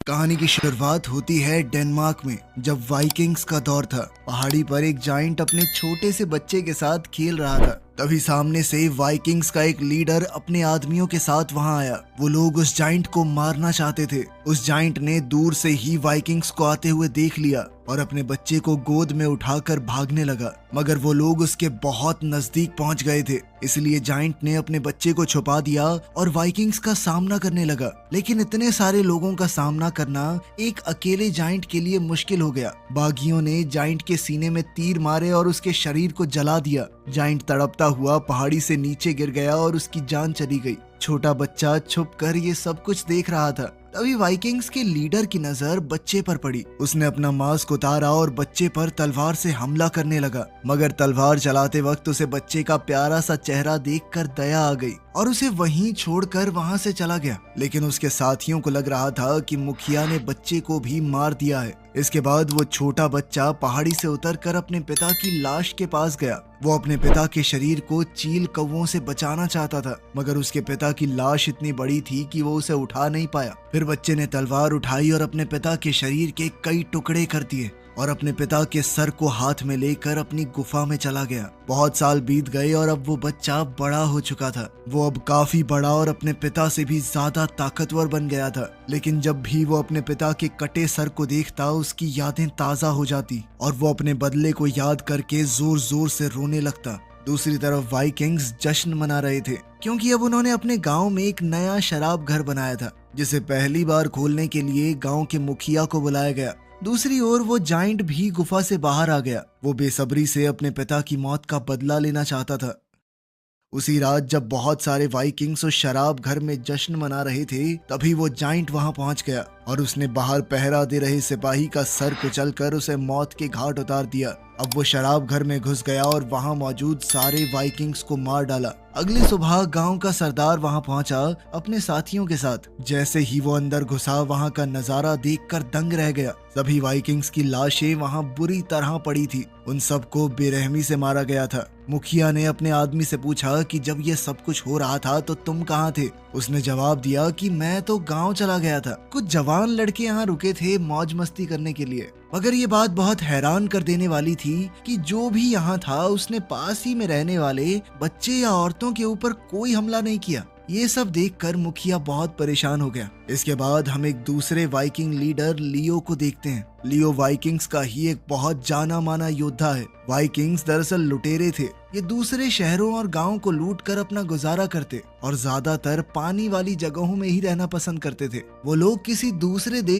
कहानी की शुरुआत होती है डेनमार्क में, जब वाइकिंग्स का दौर था। पहाड़ी पर एक जाइंट अपने छोटे से बच्चे के साथ खेल रहा था। तभी सामने से वाइकिंग्स का एक लीडर अपने आदमियों के साथ वहां आया। वो लोग उस जाइंट को मारना चाहते थे। उस जाइंट ने दूर से ही वाइकिंग्स को आते हुए देख लिया और अपने बच्चे को गोद में उठाकर भागने लगा, मगर वो लोग उसके बहुत नजदीक पहुंच गए थे। इसलिए जाइंट ने अपने बच्चे को छुपा दिया और वाइकिंग्स का सामना करने लगा। लेकिन इतने सारे लोगों का सामना करना एक अकेले जाइंट के लिए मुश्किल हो गया। बागियों ने जाइंट के सीने में तीर मारे और उसके शरीर को जला दिया। जाइंट तड़पता हुआ पहाड़ी से नीचे गिर गया और उसकी जान चली गई। छोटा बच्चा छुपकर ये सब कुछ देख रहा था। तभी वाइकिंग्स के लीडर की नजर बच्चे पर पड़ी। उसने अपना मास्क उतारा और बच्चे पर तलवार से हमला करने लगा, मगर तलवार चलाते वक्त उसे बच्चे का प्यारा सा चेहरा देखकर दया आ गई और उसे वहीं छोड़कर वहां से चला गया। लेकिन उसके साथियों को लग रहा था कि मुखिया ने बच्चे को भी मार दिया है। इसके बाद वो छोटा बच्चा पहाड़ी से उतरकर अपने पिता की लाश के पास गया। वो अपने पिता के शरीर को चील कौवों से बचाना चाहता था, मगर उसके पिता की लाश इतनी बड़ी थी कि वो उसे उठा नहीं पाया। फिर बच्चे ने तलवार उठाई और अपने पिता के शरीर के कई टुकड़े कर दिए और अपने पिता के सर को हाथ में लेकर अपनी गुफा में चला गया। बहुत साल बीत गए और अब वो बच्चा बड़ा हो चुका था। वो अब काफी बड़ा और अपने पिता से भी ज्यादा ताकतवर बन गया था। लेकिन जब भी वो अपने पिता के कटे सर को देखता, उसकी यादें ताजा हो जाती और वो अपने बदले को याद करके जोर जोर से रोने लगता। दूसरी तरफ वाइकिंग्स जश्न मना रहे थे, क्योंकि अब उन्होंने अपने गांव में एक नया शराब घर बनाया था, जिसे पहली बार खोलने के लिए गांव के मुखिया को बुलाया गया। दूसरी ओर वो जाइंट भी गुफा से बाहर आ गया। वो बेसब्री से अपने पिता की मौत का बदला लेना चाहता था। उसी रात जब बहुत सारे वाइकिंग्स उस शराब घर में जश्न मना रहे थे, तभी वो जाइंट वहां पहुंच गया और उसने बाहर पहरा दे रहे सिपाही का सर कुचलकर उसे मौत के घाट उतार दिया। अब वो शराब घर में घुस गया और वहां मौजूद सारे वाइकिंग्स को मार डाला। अगली सुबह गांव का सरदार वहां पहुंचा अपने साथियों के साथ। जैसे ही वो अंदर घुसा, वहां का नजारा देखकर दंग रह गया। सभी वाइकिंग्स की लाशें वहां बुरी तरह पड़ी थी। उन सबको बेरहमी से मारा गया था। मुखिया ने अपने आदमी से पूछा कि जब ये सब कुछ हो रहा था तो तुम कहाँ थे? उसने जवाब दिया कि मैं तो गांव चला गया था। कुछ जवान लड़के यहाँ रुके थे मौज मस्ती करने के लिए। मगर ये बात बहुत हैरान कर देने वाली थी कि जो भी यहाँ था, उसने पास ही में रहने वाले बच्चे या औरतों के ऊपर कोई हमला नहीं किया। ये सब देखकर मुखिया बहुत परेशान हो गया। इसके बाद हम एक दूसरे वाइकिंग लीडर लियो को देखते हैं। लियो वाइकिंग्स का ही एक बहुत जाना माना योद्धा है। वाइकिंग्स दरअसल लुटेरे थे। ये दूसरे शहरों और गांवों को लूट कर अपना गुजारा करते और ज्यादातर पानी वाली जगहों में ही रहना पसंद करते थे। वो लोग किसी दूसरे देश